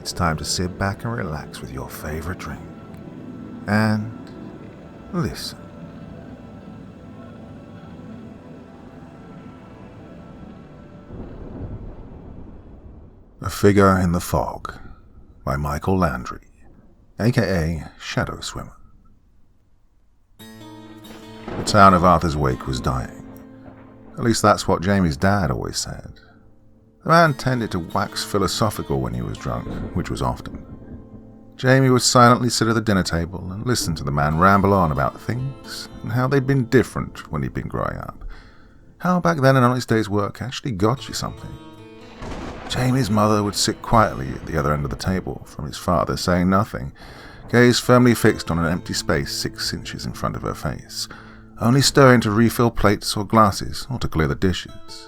it's time to sit back and relax with your favorite drink. And listen. A Figure in the Fog by Michael Landry, aka Shadow Swimmer. The town of Arthur's Wake was dying. At least that's what Jamie's dad always said. The man tended to wax philosophical when he was drunk, which was often. Jamie would silently sit at the dinner table and listen to the man ramble on about things and how they'd been different when he'd been growing up. How back then an honest day's work actually got you something. Jamie's mother would sit quietly at the other end of the table from his father, saying nothing, gaze firmly fixed on an empty space 6 inches in front of her face, only stirring to refill plates or glasses or to clear the dishes.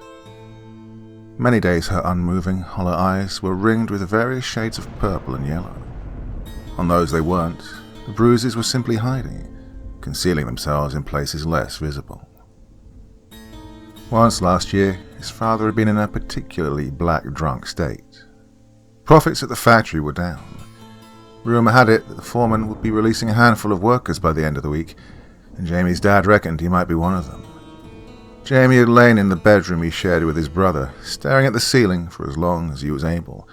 Many days her unmoving, hollow eyes were ringed with various shades of purple and yellow. On those they weren't, the bruises were simply hiding, concealing themselves in places less visible. Once last year, his father had been in a particularly black drunk state. Profits at the factory were down. Rumour had it that the foreman would be releasing a handful of workers by the end of the week, and Jamie's dad reckoned he might be one of them. Jamie had lain in the bedroom he shared with his brother, staring at the ceiling for as long as he was able,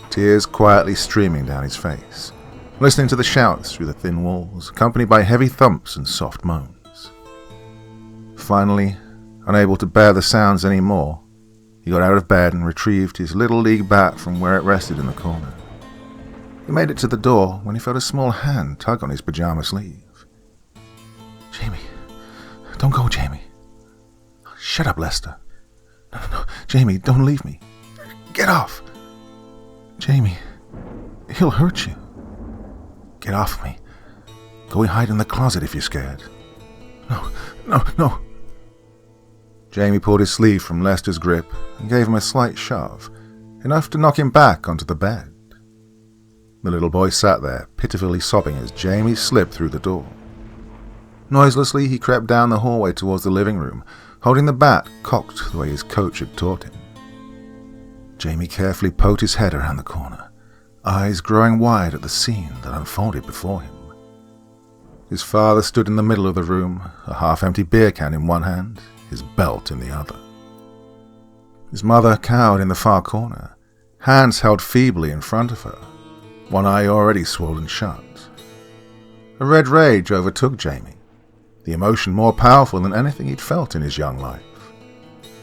tears quietly streaming down his face, listening to the shouts through the thin walls, accompanied by heavy thumps and soft moans. Finally, unable to bear the sounds any more, he got out of bed and retrieved his little league bat from where it rested in the corner. He made it to the door when he felt a small hand tug on his pajama sleeve. "Jamie, don't go, Jamie. Shut up, Lester. No, Jamie, don't leave me. Get off. Jamie, he'll hurt you. Get off me. Go and hide in the closet if you're scared. No. Jamie pulled his sleeve from Lester's grip and gave him a slight shove, enough to knock him back onto the bed. The little boy sat there, pitifully sobbing as Jamie slipped through the door. Noiselessly, he crept down the hallway towards the living room, holding the bat cocked the way his coach had taught him. Jamie carefully poked his head around the corner, eyes growing wide at the scene that unfolded before him. His father stood in the middle of the room, a half-empty beer can in one hand, his belt in the other. His mother cowered in the far corner, hands held feebly in front of her, one eye already swollen shut. A red rage overtook Jamie, the emotion more powerful than anything he'd felt in his young life.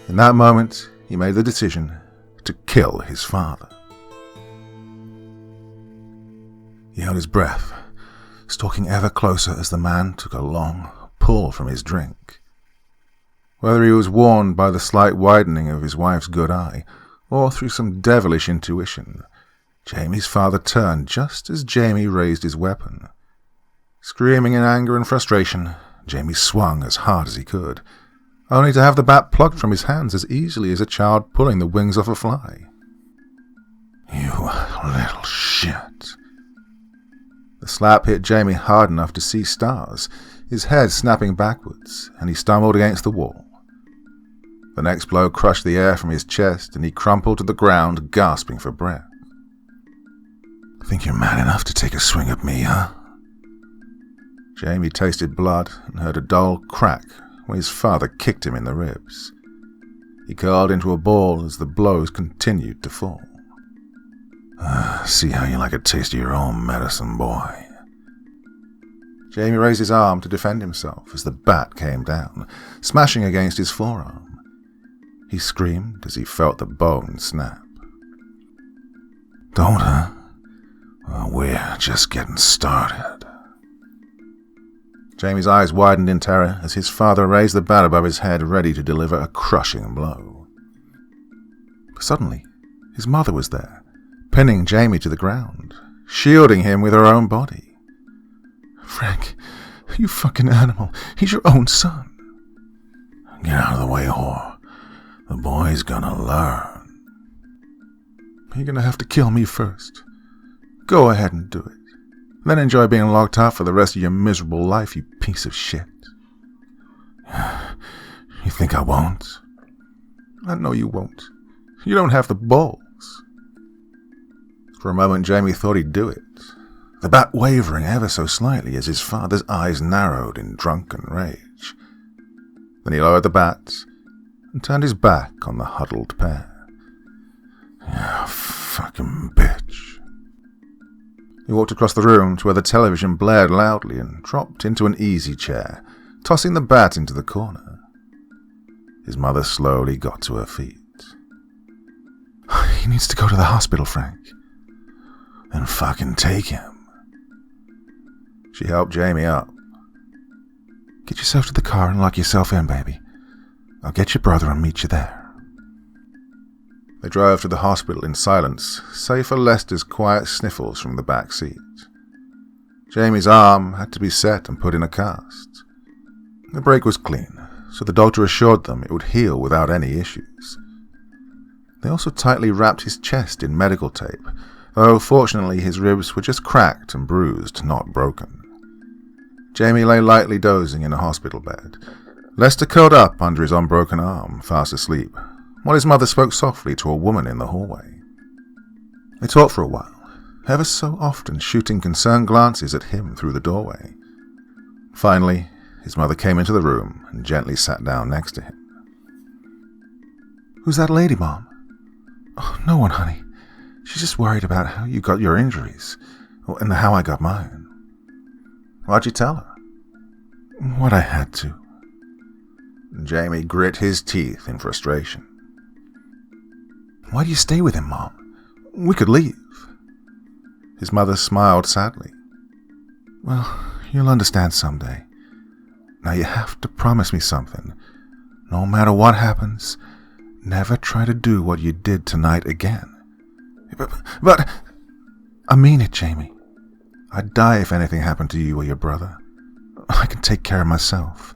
In that moment, he made the decision to kill his father. He held his breath, stalking ever closer as the man took a long pull from his drink. Whether he was warned by the slight widening of his wife's good eye, or through some devilish intuition, Jamie's father turned just as Jamie raised his weapon. Screaming in anger and frustration, Jamie swung as hard as he could, only to have the bat plucked from his hands as easily as a child pulling the wings off a fly. "You little shit." The slap hit Jamie hard enough to see stars, his head snapping backwards, and he stumbled against the wall. The next blow crushed the air from his chest, and he crumpled to the ground, gasping for breath. "Think you're man enough to take a swing at me, huh?" Jamie tasted blood and heard a dull crack when his father kicked him in the ribs. He curled into a ball as the blows continued to fall. "See how you like a taste of your own medicine, boy." Jamie raised his arm to defend himself as the bat came down, smashing against his forearm. He screamed as he felt the bone snap. "Don't, huh? Well, we're just getting started." Jamie's eyes widened in terror as his father raised the bat above his head, ready to deliver a crushing blow. But suddenly, his mother was there, pinning Jamie to the ground, shielding him with her own body. "Frank, you fucking animal. He's your own son." "Get out of the way, whore. The boy's gonna learn." "You're gonna have to kill me first. Go ahead and do it. Then enjoy being locked up for the rest of your miserable life, you piece of shit." "You think I won't?" "I know you won't. You don't have the balls." For a moment, Jamie thought he'd do it, the bat wavering ever so slightly as his father's eyes narrowed in drunken rage. Then he lowered the bat and turned his back on the huddled pair. "You fucking bitch." He walked across the room to where the television blared loudly and dropped into an easy chair, tossing the bat into the corner. His mother slowly got to her feet. "He needs to go to the hospital, Frank." "Then fucking take him." She helped Jamie up. "Get yourself to the car and lock yourself in, baby. I'll get your brother and meet you there." They drove to the hospital in silence, save for Lester's quiet sniffles from the back seat. Jamie's arm had to be set and put in a cast. The break was clean, so the doctor assured them it would heal without any issues. They also tightly wrapped his chest in medical tape, though fortunately his ribs were just cracked and bruised, not broken. Jamie lay lightly dozing in a hospital bed, Lester curled up under his unbroken arm, fast asleep, while his mother spoke softly to a woman in the hallway. They talked for a while, ever so often shooting concerned glances at him through the doorway. Finally, his mother came into the room and gently sat down next to him. "Who's that lady, Mom?" "Oh, no one, honey. She's just worried about how you got your injuries, and how I got mine." "Why'd you tell her?" "What I had to." Jamie grit his teeth in frustration. "Why do you stay with him, Mom? We could leave." His mother smiled sadly. "Well, you'll understand someday. Now you have to promise me something. No matter what happens, never try to do what you did tonight again." But I mean it, Jamie. I'd die if anything happened to you or your brother. I can take care of myself.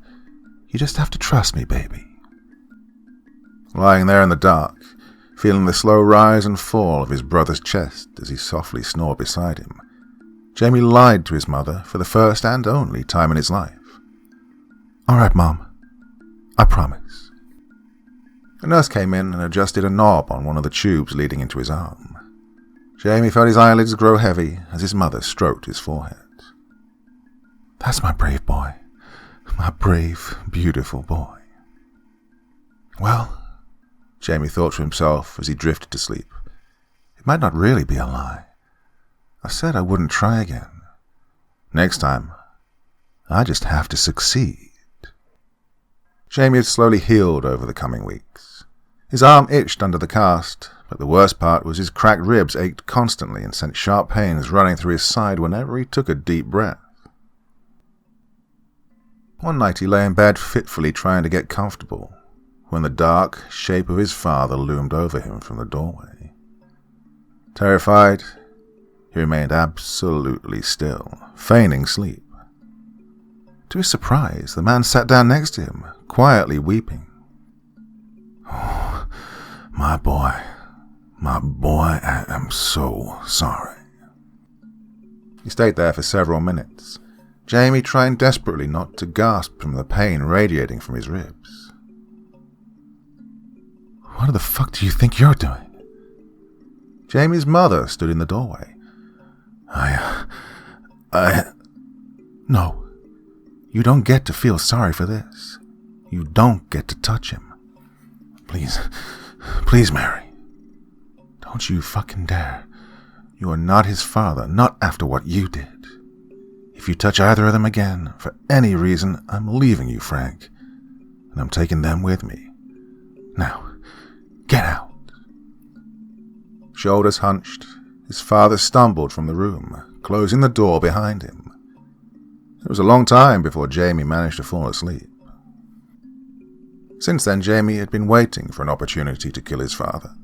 You just have to trust me, baby." Lying there in the dark, feeling the slow rise and fall of his brother's chest as he softly snored beside him, Jamie lied to his mother for the first and only time in his life. "All right, Mom. I promise." A nurse came in and adjusted a knob on one of the tubes leading into his arm. Jamie felt his eyelids grow heavy as his mother stroked his forehead. "That's my brave boy. My brave, beautiful boy." Well, Jamie thought to himself as he drifted to sleep, it might not really be a lie. I said I wouldn't try again. Next time, I just have to succeed. Jamie had slowly healed over the coming weeks. His arm itched under the cast, but the worst part was his cracked ribs ached constantly and sent sharp pains running through his side whenever he took a deep breath. One night he lay in bed fitfully trying to get comfortable, when the dark shape of his father loomed over him from the doorway. Terrified, he remained absolutely still, feigning sleep. To his surprise, the man sat down next to him, quietly weeping. "Oh, my boy, I am so sorry." He stayed there for several minutes, Jamie trying desperately not to gasp from the pain radiating from his ribs. "What the fuck do you think you're doing?" Jamie's mother stood in the doorway. No, you don't get to feel sorry for this. You don't get to touch him. Please, Mary. Don't you fucking dare. You are not his father, not after what you did. If you touch either of them again, for any reason, I'm leaving you, Frank. And I'm taking them with me. Now, get out." Shoulders hunched, his father stumbled from the room, closing the door behind him. It was a long time before Jamie managed to fall asleep. Since then, Jamie had been waiting for an opportunity to kill his father.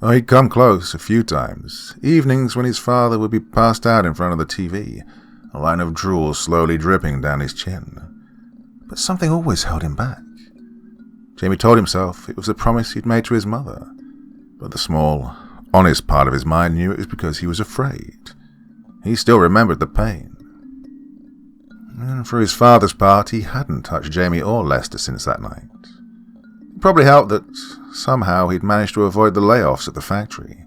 He'd come close a few times, evenings when his father would be passed out in front of the TV, a line of drool slowly dripping down his chin. But something always held him back. Jamie told himself it was a promise he'd made to his mother, but the small, honest part of his mind knew it was because he was afraid. He still remembered the pain. And for his father's part, he hadn't touched Jamie or Lester since that night. It probably helped that somehow he'd managed to avoid the layoffs at the factory.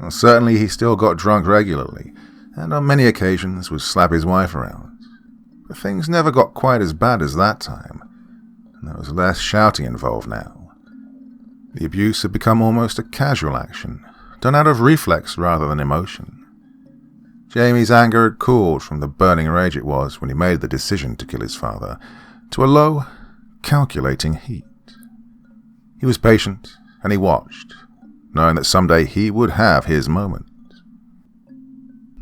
Well, certainly he still got drunk regularly, and on many occasions would slap his wife around. But things never got quite as bad as that time, and there was less shouting involved now. The abuse had become almost a casual action, done out of reflex rather than emotion. Jamie's anger had cooled from the burning rage it was when he made the decision to kill his father, to a low, calculating heat. He was patient, and he watched, knowing that someday he would have his moment.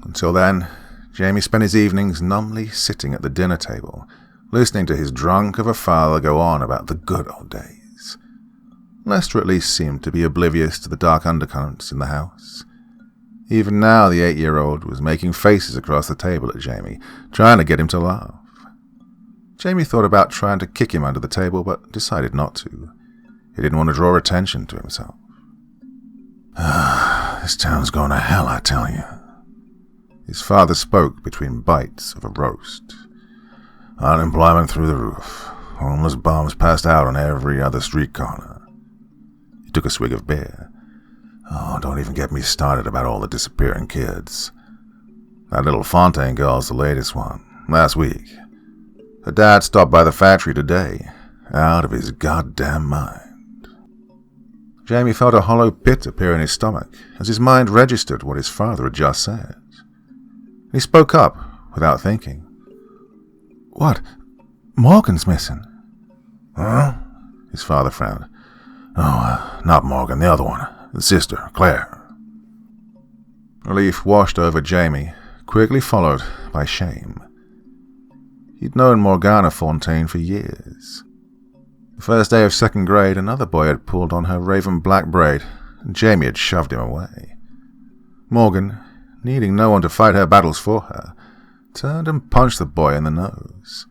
Until then, Jamie spent his evenings numbly sitting at the dinner table, listening to his drunk of a father go on about the good old days. Lester at least seemed to be oblivious to the dark undercurrents in the house. Even now the 8-year-old was making faces across the table at Jamie, trying to get him to laugh. Jamie thought about trying to kick him under the table, but decided not to. He didn't want to draw attention to himself. This town's going to hell, I tell you. His father spoke between bites of a roast. Unemployment through the roof. Homeless bums passed out on every other street corner. He took a swig of beer. Oh, don't even get me started about all the disappearing kids. That little Fontaine girl's the latest one, last week. Her dad stopped by the factory today, out of his goddamn mind. Jamie felt a hollow pit appear in his stomach as his mind registered what his father had just said. He spoke up, without thinking. What? Morgan's missing? Huh? His father frowned. Oh, not Morgan, the other one. The sister, Claire. Relief washed over Jamie, quickly followed by shame. He'd known Morgana Fontaine for years. The first day of second grade, another boy had pulled on her raven black braid, and Jamie had shoved him away. Morgan, needing no one to fight her battles for her, turned and punched the boy in the nose.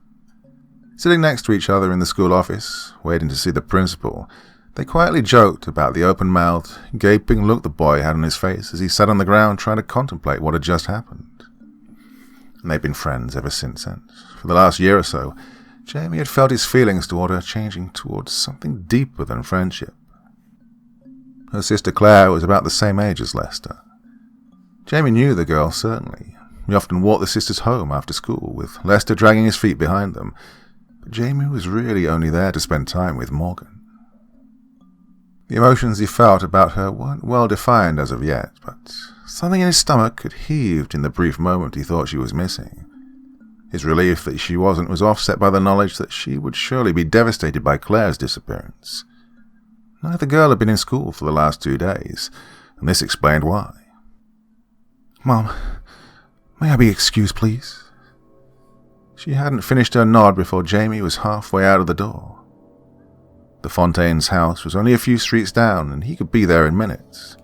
Sitting next to each other in the school office, waiting to see the principal, they quietly joked about the open-mouthed, gaping look the boy had on his face as he sat on the ground trying to contemplate what had just happened. And they'd been friends ever since then. For the last year or so, Jamie had felt his feelings toward her changing towards something deeper than friendship. Her sister Claire was about the same age as Lester. Jamie knew the girl, certainly. He often walked the sisters home after school, with Lester dragging his feet behind them, but Jamie was really only there to spend time with Morgan. The emotions he felt about her weren't well defined as of yet, but something in his stomach had heaved in the brief moment he thought she was missing. His relief that she wasn't was offset by the knowledge that she would surely be devastated by Claire's disappearance. Neither girl had been in school for the last 2 days, and this explained why. Mom, may I be excused, please? She hadn't finished her nod before Jamie was halfway out of the door. The Fontaine's house was only a few streets down, and he could be there in minutes.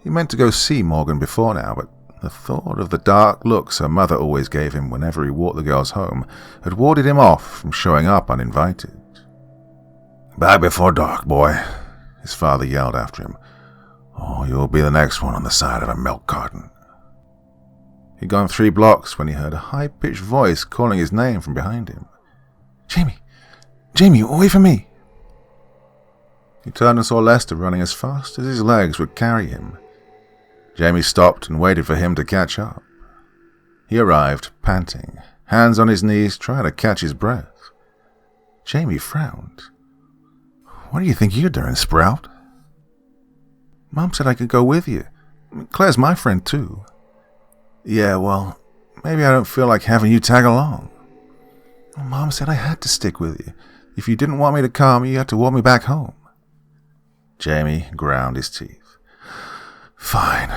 He meant to go see Morgan before now, but the thought of the dark looks her mother always gave him whenever he walked the girls home had warded him off from showing up uninvited. Back before dark, boy, his father yelled after him. Oh, you'll be the next one on the side of a milk carton. He'd gone 3 blocks when he heard a high-pitched voice calling his name from behind him. Jamie! Jamie, wait for me! He turned and saw Lester running as fast as his legs would carry him. Jamie stopped and waited for him to catch up. He arrived, panting, hands on his knees, trying to catch his breath. Jamie frowned. What do you think you're doing, Sprout? Mom said I could go with you. Claire's my friend, too. Yeah, well, maybe I don't feel like having you tag along. Mom said I had to stick with you. If you didn't want me to come, you had to walk me back home. Jamie ground his teeth. Fine,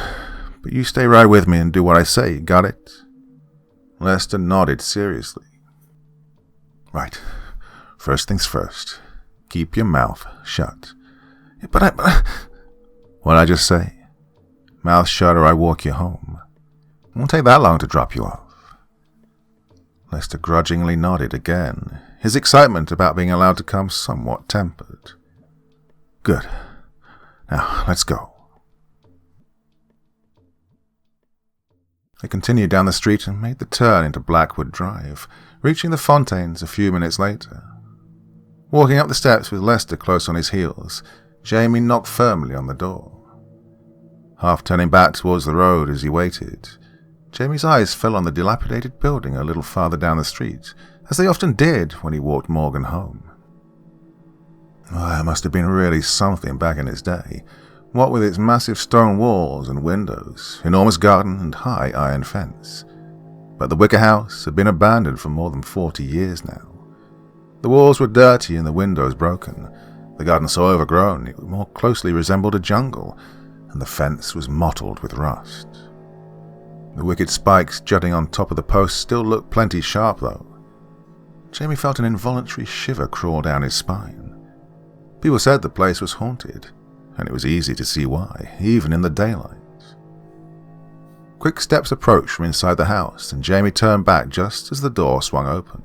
but you stay right with me and do what I say, got it? Lester nodded seriously. Right, first things first. Keep your mouth shut. But what'd I just say? Mouth shut or I walk you home. It won't take that long to drop you off. Lester grudgingly nodded again, his excitement about being allowed to come somewhat tempered. Good. Now, let's go. They continued down the street and made the turn into Blackwood Drive, reaching the Fontaines a few minutes later. Walking up the steps with Lester close on his heels, Jamie knocked firmly on the door. Half turning back towards the road as he waited, Jamie's eyes fell on the dilapidated building a little farther down the street, as they often did when he walked Morgan home. It must have been really something back in its day, what with its massive stone walls and windows, enormous garden and high iron fence. But the wicker house had been abandoned for more than 40 years now. The walls were dirty and the windows broken, the garden so overgrown it more closely resembled a jungle, and the fence was mottled with rust. The wicked spikes jutting on top of the posts still looked plenty sharp, though. Jamie felt an involuntary shiver crawl down his spine. People said the place was haunted, and it was easy to see why, even in the daylight. Quick steps approached from inside the house, and Jamie turned back just as the door swung open.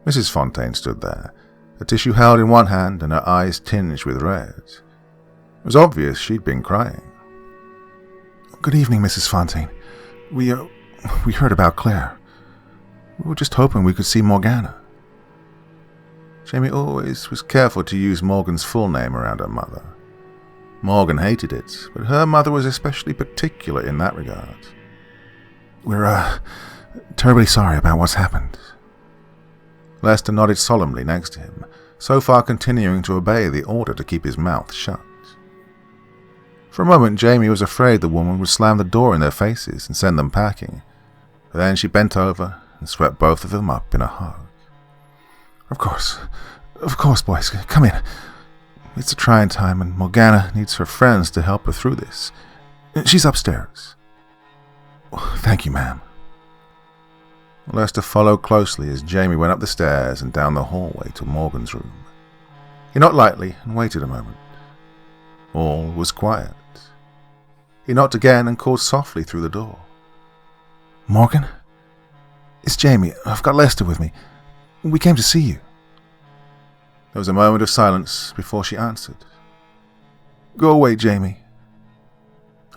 Mrs. Fontaine stood there, a tissue held in one hand and her eyes tinged with red. It was obvious she'd been crying. "Good evening, Mrs. Fontaine. We heard about Claire. We were just hoping we could see Morgana." Jamie always was careful to use Morgan's full name around her mother. Morgan hated it, but her mother was especially particular in that regard. "We're, terribly sorry about what's happened." Lester nodded solemnly next to him, so far continuing to obey the order to keep his mouth shut. For a moment, Jamie was afraid the woman would slam the door in their faces and send them packing, but then she bent over and swept both of them up in a hug. Of course, boys, come in. It's a trying time, and Morgana needs her friends to help her through this. She's upstairs." "Thank you, ma'am." Lester followed closely as Jamie went up the stairs and down the hallway to Morgan's room. He knocked lightly and waited a moment. All was quiet. He knocked again and called softly through the door. "Morgan? It's Jamie. I've got Lester with me. We came to see you." There was a moment of silence before she answered. "Go away, Jamie."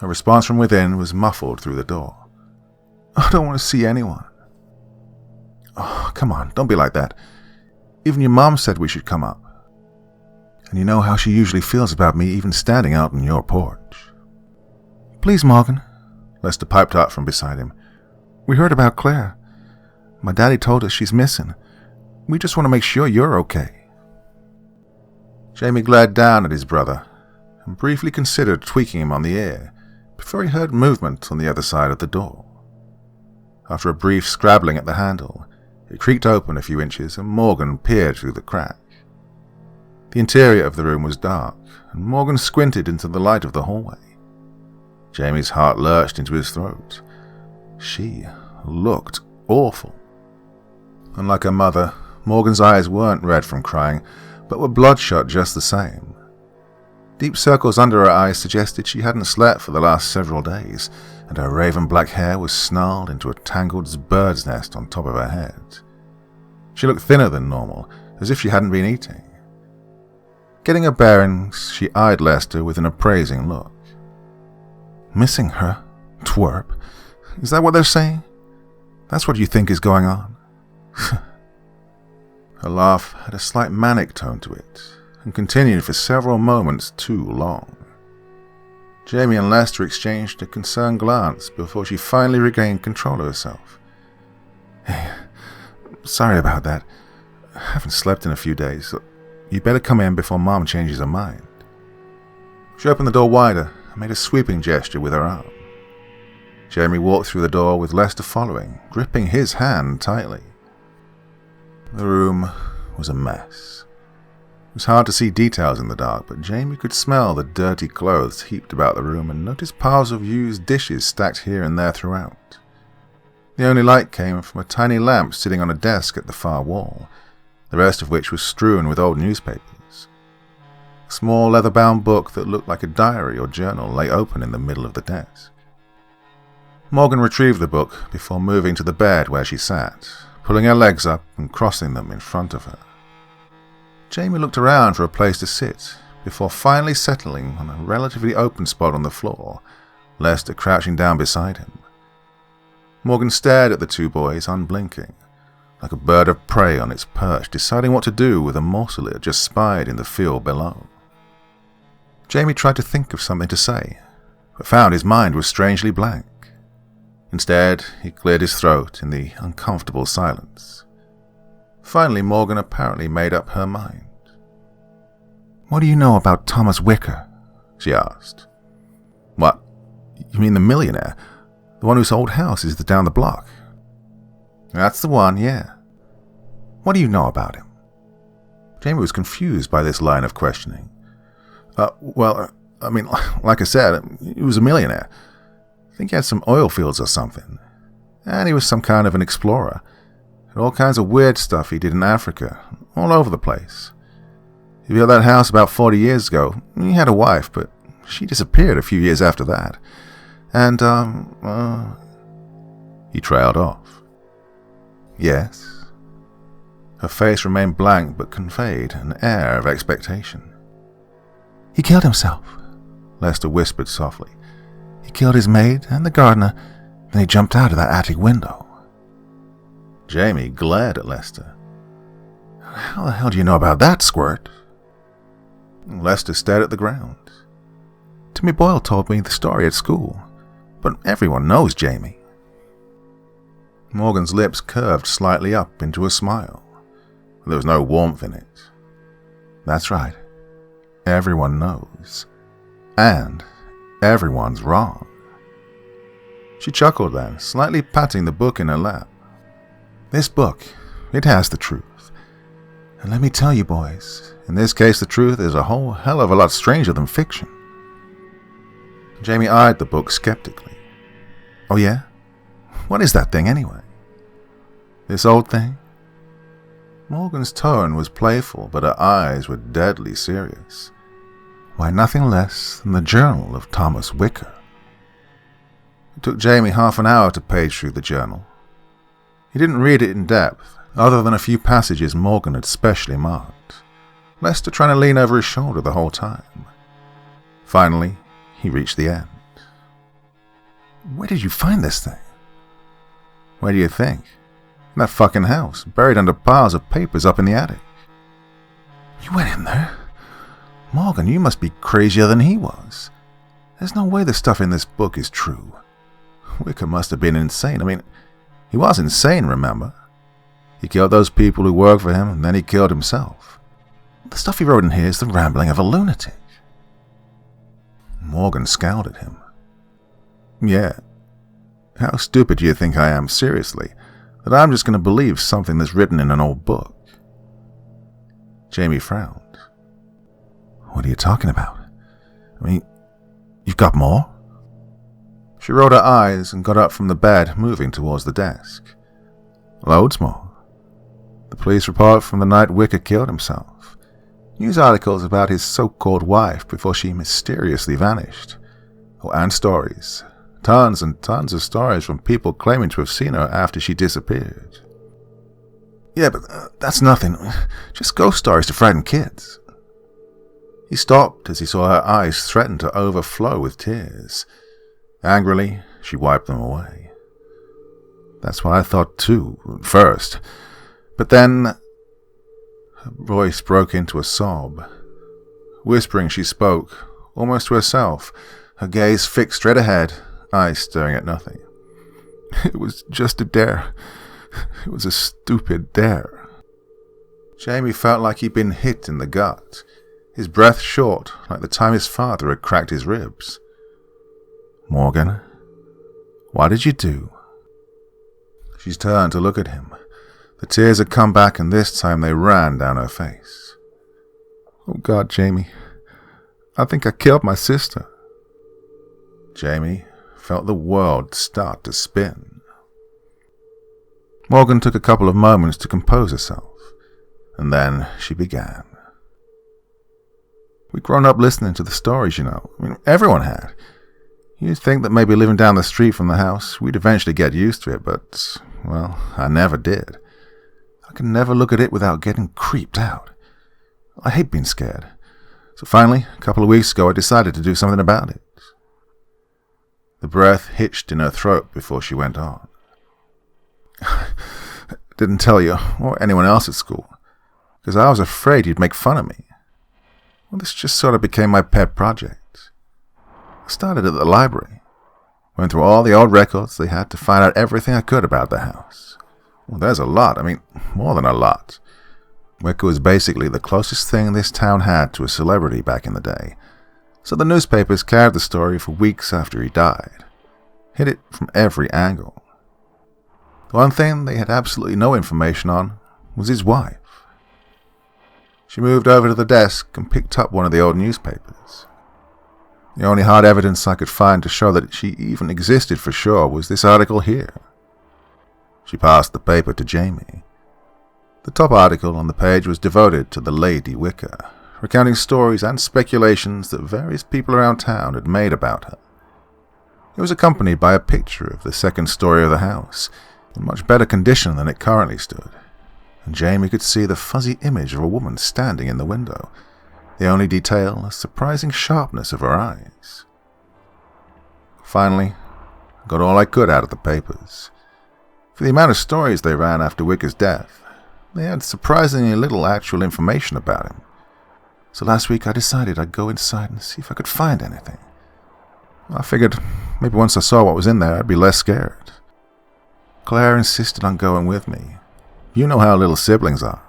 Her response from within was muffled through the door. "I don't want to see anyone." "Oh, come on, don't be like that. Even your mom said we should come up. And you know how she usually feels about me even standing out on your porch." "Please, Morgan," Lester piped up from beside him. "We heard about Claire. My daddy told us she's missing. We just want to make sure you're okay." Jamie glared down at his brother and briefly considered tweaking him on the ear before he heard movement on the other side of the door. After a brief scrabbling at the handle, it creaked open a few inches and Morgan peered through the crack. The interior of the room was dark, and Morgan squinted into the light of the hallway. Jamie's heart lurched into his throat. She looked awful. Unlike her mother, Morgan's eyes weren't red from crying, but were bloodshot just the same. Deep circles under her eyes suggested she hadn't slept for the last several days, and her raven black hair was snarled into a tangled bird's nest on top of her head. She looked thinner than normal, as if she hadn't been eating. Getting her bearings, she eyed Lester with an appraising look. "Missing her? Twerp? Is that what they're saying? That's what you think is going on?" Her laugh had a slight manic tone to it, and continued for several moments too long. Jamie and Lester exchanged a concerned glance before she finally regained control of herself. "Hey, sorry about that. I haven't slept in a few days, so you'd better come in before Mom changes her mind." She opened the door wider and made a sweeping gesture with her arm. Jamie walked through the door with Lester following, gripping his hand tightly. The room was a mess. It was hard to see details in the dark, but Jamie could smell the dirty clothes heaped about the room and noticed piles of used dishes stacked here and there throughout. The only light came from a tiny lamp sitting on a desk at the far wall, the rest of which was strewn with old newspapers. A small leather-bound book that looked like a diary or journal lay open in the middle of the desk. Morgan retrieved the book before moving to the bed where she sat, pulling her legs up and crossing them in front of her. Jamie looked around for a place to sit, before finally settling on a relatively open spot on the floor, Lester crouching down beside him. Morgan stared at the two boys, unblinking, like a bird of prey on its perch, deciding what to do with a morsel it had just spied in the field below. Jamie tried to think of something to say, but found his mind was strangely blank. Instead, he cleared his throat in the uncomfortable silence. Finally, Morgan apparently made up her mind. "What do you know about Thomas Wicker?" she asked. "What? You mean the millionaire? The one whose old house is down the block?" "That's the one, yeah." "What do you know about him?" Jamie was confused by this line of questioning. Like I said, he was a millionaire. I think he had some oil fields or something. And he was some kind of an explorer. Had all kinds of weird stuff he did in Africa, all over the place. He built that house about 40 years ago. He had a wife, but she disappeared a few years after that. And, He trailed off. "Yes?" Her face remained blank but conveyed an air of expectation. "He killed himself," Lester whispered softly. "He killed his maid and the gardener, then he jumped out of that attic window." Jamie glared at Lester. "How the hell do you know about that, Squirt?" Lester stared at the ground. "Timmy Boyle told me the story at school, but everyone knows Jamie." Morgan's lips curved slightly up into a smile. There was no warmth in it. "That's right. Everyone knows. And everyone's wrong." She chuckled then, slightly patting the book in her lap. "This book, it has the truth. And let me tell you, boys, in this case the truth is a whole hell of a lot stranger than fiction." Jamie eyed the book skeptically. "Oh yeah? What is that thing anyway?" "This old thing?" Morgan's tone was playful, but her eyes were deadly serious. "Why, nothing less than the journal of Thomas Wicker." It took Jamie half an hour to page through the journal. He didn't read it in depth, other than a few passages Morgan had specially marked, Lester trying to lean over his shoulder the whole time. Finally, he reached the end. "Where did you find this thing?" "Where do you think? In that fucking house, buried under piles of papers up in the attic." "You went in there? Morgan, you must be crazier than he was. There's no way the stuff in this book is true. Wicker must have been insane. I mean, he was insane, remember? He killed those people who worked for him, and then he killed himself. The stuff he wrote in here is the rambling of a lunatic." Morgan scowled at him. "Yeah. How stupid do you think I am, seriously, that I'm just going to believe something that's written in an old book?" Jamie frowned. "What are you talking about? I mean, you've got more?" She rolled her eyes and got up from the bed, moving towards the desk. "Loads more. The police report from the night Wicker killed himself. News articles about his so-called wife before she mysteriously vanished. Oh, and stories. Tons and tons of stories from people claiming to have seen her after she disappeared." "Yeah, but that's nothing. Just ghost stories to frighten kids." He stopped as he saw her eyes threaten to overflow with tears. Angrily, she wiped them away. "That's what I thought too, at first. But then..." Her voice broke into a sob. Whispering, she spoke, almost to herself, her gaze fixed straight ahead, eyes staring at nothing. "It was just a dare. It was a stupid dare." Jamie felt like he'd been hit in the gut, his breath short, like the time his father had cracked his ribs. "Morgan, what did you do?" She turned to look at him. The tears had come back, and this time they ran down her face. "Oh God, Jamie, I think I killed my sister." Jamie felt the world start to spin. Morgan took a couple of moments to compose herself, and then she began. "We'd grown up listening to the stories, you know. I mean, everyone had. You'd think that maybe living down the street from the house, we'd eventually get used to it, but, well, I never did. I could never look at it without getting creeped out. I hate being scared. So finally, a couple of weeks ago, I decided to do something about it." The breath hitched in her throat before she went on. "I didn't tell you, or anyone else at school, because I was afraid you'd make fun of me. Well, this just sort of became my pet project. I started at the library. Went through all the old records they had to find out everything I could about the house. Well, there's a lot. I mean, more than a lot. Wicker was basically the closest thing this town had to a celebrity back in the day, so the newspapers carried the story for weeks after he died. Hit it from every angle. The one thing they had absolutely no information on was his wife. She moved over to the desk and picked up one of the old newspapers. The only hard evidence I could find to show that she even existed for sure was this article here. She passed the paper to Jamie. The top article on the page was devoted to the Lady Wicker, recounting stories and speculations that various people around town had made about her. It was accompanied by a picture of the second story of the house, in much better condition than it currently stood, and Jamie could see the fuzzy image of a woman standing in the window, the only detail a surprising sharpness of her eyes. Finally, I got all I could out of the papers. For the amount of stories they ran after Wicker's death, they had surprisingly little actual information about him. So last week I decided I'd go inside and see if I could find anything. I figured maybe once I saw what was in there, I'd be less scared. Claire insisted on going with me. You know how little siblings are.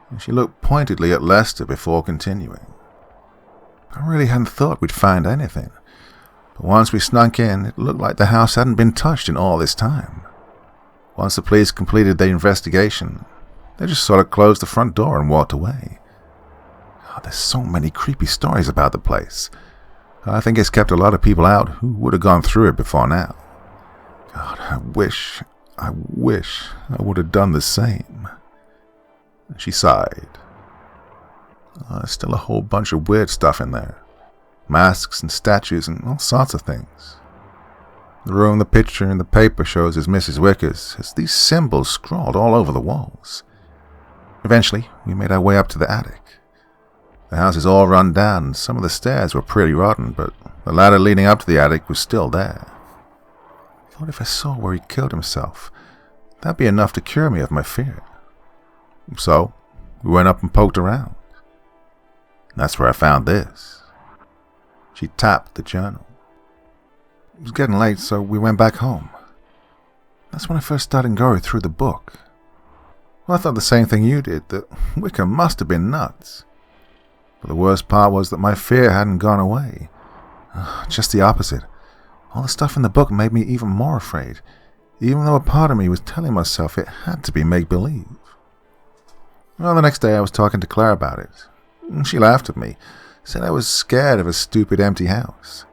And she looked pointedly at Lester before continuing. I really hadn't thought we'd find anything, but once we snuck in, it looked like the house hadn't been touched in all this time. Once the police completed their investigation, they just sort of closed the front door and walked away. Oh, there's so many creepy stories about the place. I think it's kept a lot of people out who would have gone through it before now. God, I wish I would have done the same. She sighed. There's still a whole bunch of weird stuff in there. Masks and statues and all sorts of things. The room the picture in the paper shows as Mrs. Wicker's has these symbols scrawled all over the walls. Eventually, we made our way up to the attic. The house is all run down and some of the stairs were pretty rotten, but the ladder leading up to the attic was still there. I thought if I saw where he killed himself, that'd be enough to cure me of my fear. So, we went up and poked around. That's where I found this. She tapped the journal. It was getting late, so we went back home. That's when I first started going through the book. Well, I thought the same thing you did, that Wicker must have been nuts. But the worst part was that my fear hadn't gone away. Just the opposite. All the stuff in the book made me even more afraid, even though a part of me was telling myself it had to be make-believe. Well, the next day I was talking to Claire about it. She laughed at me, said I was scared of a stupid empty house.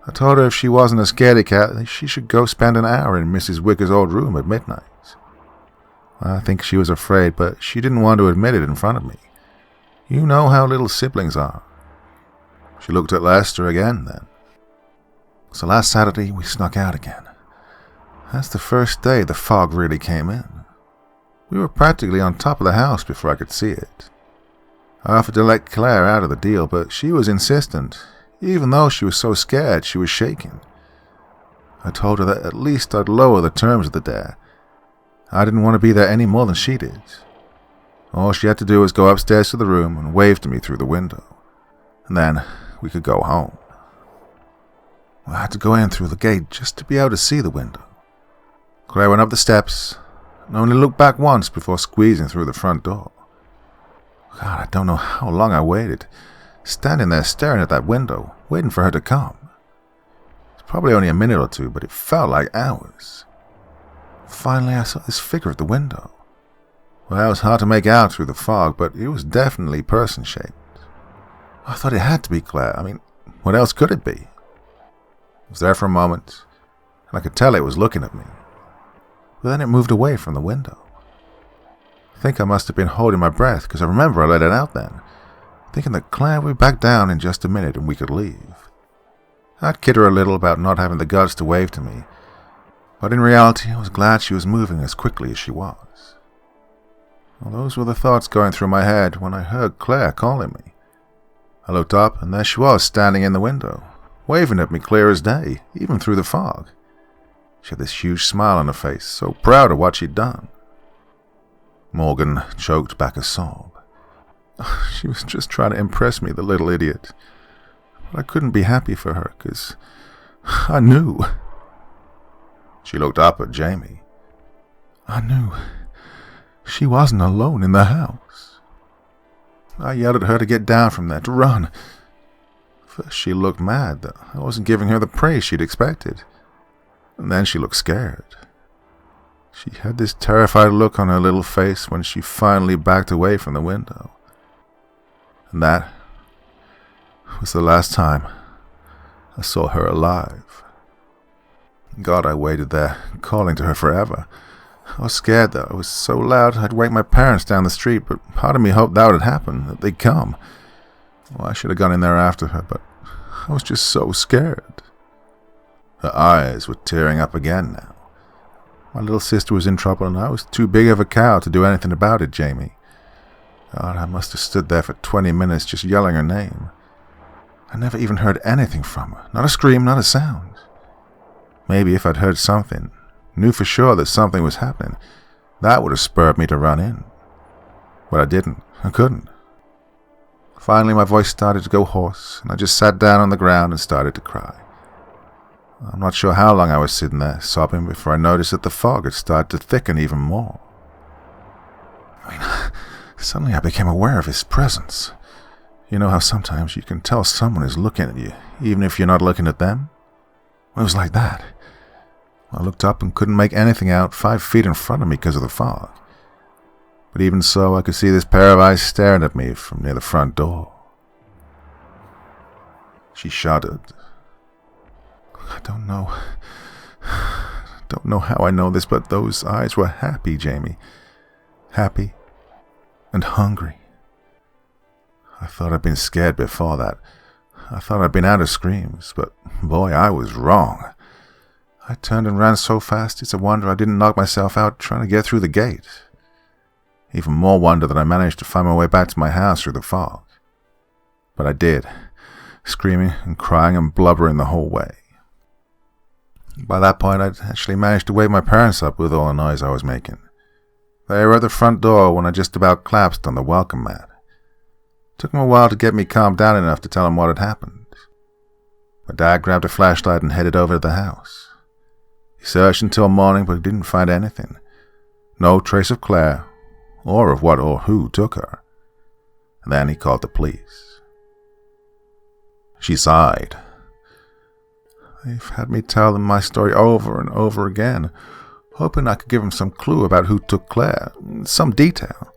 I told her if she wasn't a scaredy cat, she should go spend an hour in Mrs. Wicker's old room at midnight. I think she was afraid, but she didn't want to admit it in front of me. You know how little siblings are. She looked at Lester again then. So last Saturday we snuck out again. That's the first day the fog really came in. We were practically on top of the house before I could see it. I offered to let Claire out of the deal, but she was insistent. Even though she was so scared, she was shaking. I told her that at least I'd lower the terms of the dare. I didn't want to be there any more than she did. All she had to do was go upstairs to the room and wave to me through the window. And then we could go home. I had to go in through the gate just to be able to see the window. Claire went up the steps and only looked back once before squeezing through the front door. God, I don't know how long I waited, standing there staring at that window, waiting for her to come. It's probably only a minute or two, but it felt like hours. Finally, I saw this figure at the window. Well, it was hard to make out through the fog, but it was definitely person-shaped. I thought it had to be Claire. I mean, what else could it be? It was there for a moment, and I could tell it was looking at me. But then it moved away from the window. I think I must have been holding my breath, because I remember I let it out then, thinking that Claire would be back down in just a minute and we could leave. I'd kid her a little about not having the guts to wave to me, but in reality I was glad she was moving as quickly as she was. Well, those were the thoughts going through my head when I heard Claire calling me. I looked up, and there she was standing in the window, waving at me clear as day, even through the fog. She had this huge smile on her face, so proud of what she'd done. Morgan choked back a sob. She was just trying to impress me, the little idiot. But I couldn't be happy for her, 'cause I knew. She looked up at Jamie. I knew she wasn't alone in the house. I yelled at her to get down from there, to run. First she looked mad that I wasn't giving her the praise she'd expected. And then she looked scared. She had this terrified look on her little face when she finally backed away from the window. And that was the last time I saw her alive. God, I waited there, calling to her forever. I was scared that I was so loud I'd wake my parents down the street, but part of me hoped that would happen, that they'd come. Well, I should have gone in there after her, but I was just so scared. Her eyes were tearing up again now. My little sister was in trouble, and I was too big of a cow to do anything about it, Jamie. God, I must have stood there for 20 minutes just yelling her name. I never even heard anything from her. Not a scream, not a sound. Maybe if I'd heard something, knew for sure that something was happening, that would have spurred me to run in. But I didn't. I couldn't. Finally, my voice started to go hoarse, and I just sat down on the ground and started to cry. I'm not sure how long I was sitting there, sobbing, before I noticed that the fog had started to thicken even more. Suddenly I became aware of his presence. You know how sometimes you can tell someone is looking at you, even if you're not looking at them? It was like that. I looked up and couldn't make anything out 5 feet in front of me because of the fog. But even so, I could see this pair of eyes staring at me from near the front door. She shuddered. I don't know how I know this, but those eyes were happy, Jamie. Happy and hungry. I thought I'd been scared before that. I thought I'd been out of screams, but boy, I was wrong. I turned and ran so fast, it's a wonder I didn't knock myself out trying to get through the gate. Even more wonder that I managed to find my way back to my house through the fog. But I did, screaming and crying and blubbering the whole way. By that point, I'd actually managed to wake my parents up with all the noise I was making. They were at the front door when I just about collapsed on the welcome mat. It took them a while to get me calmed down enough to tell them what had happened. My dad grabbed a flashlight and headed over to the house. He searched until morning, but he didn't find anything. No trace of Claire, or of what or who took her. And then he called the police. She sighed. They've had me tell them my story over and over again, hoping I could give them some clue about who took Claire, some detail.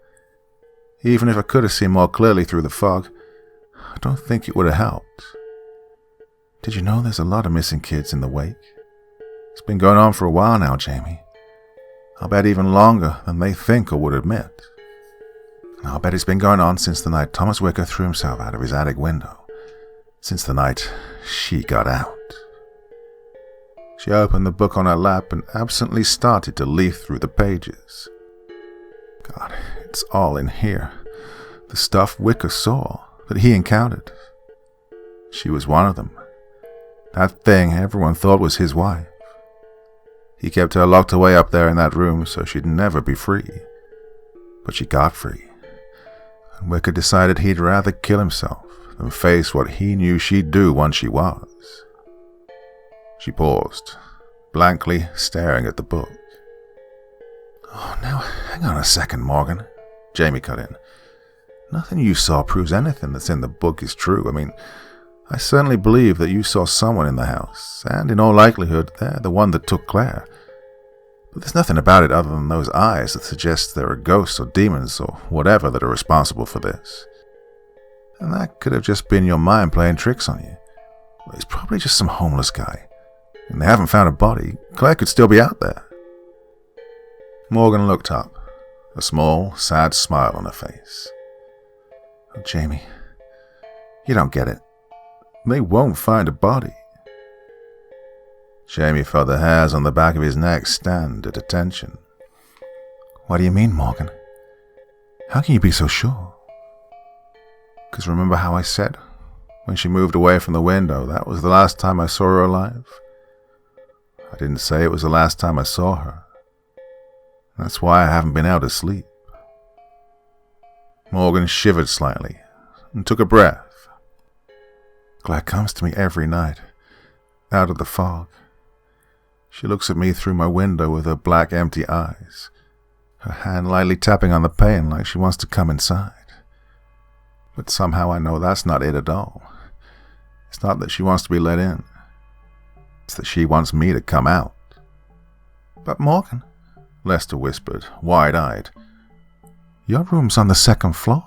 Even if I could have seen more clearly through the fog, I don't think it would have helped. Did you know there's a lot of missing kids in the wake? It's been going on for a while now, Jamie. I'll bet even longer than they think or would admit. And I'll bet it's been going on since the night Thomas Wicker threw himself out of his attic window. Since the night she got out. She opened the book on her lap and absently started to leaf through the pages. God, it's all in here. The stuff Wicker saw, that he encountered. She was one of them. That thing everyone thought was his wife. He kept her locked away up there in that room so she'd never be free. But she got free. And Wicker decided he'd rather kill himself than face what he knew she'd do once she was. She paused, blankly staring at the book. Oh, now, hang on a second, Morgan, Jamie cut in. Nothing you saw proves anything that's in the book is true. I mean, I certainly believe that you saw someone in the house, and in all likelihood, they're the one that took Claire. But there's nothing about it other than those eyes that suggests there are ghosts or demons or whatever that are responsible for this. And that could have just been your mind playing tricks on you. He's probably just some homeless guy. And they haven't found a body. Claire could still be out there. Morgan looked up, a small, sad smile on her face. Oh, Jamie, you don't get it. They won't find a body. Jamie felt the hairs on the back of his neck stand at attention. What do you mean, Morgan? How can you be so sure? Because remember how I said, when she moved away from the window, that was the last time I saw her alive? I didn't say it was the last time I saw her. That's why I haven't been able to sleep. Morgan shivered slightly and took a breath. Glad comes to me every night, out of the fog. She looks at me through my window with her black, empty eyes, her hand lightly tapping on the pane like she wants to come inside. But somehow I know that's not it at all. It's not that she wants to be let in. It's that she wants me to come out. But Morgan, Lester whispered, wide-eyed, your room's on the second floor.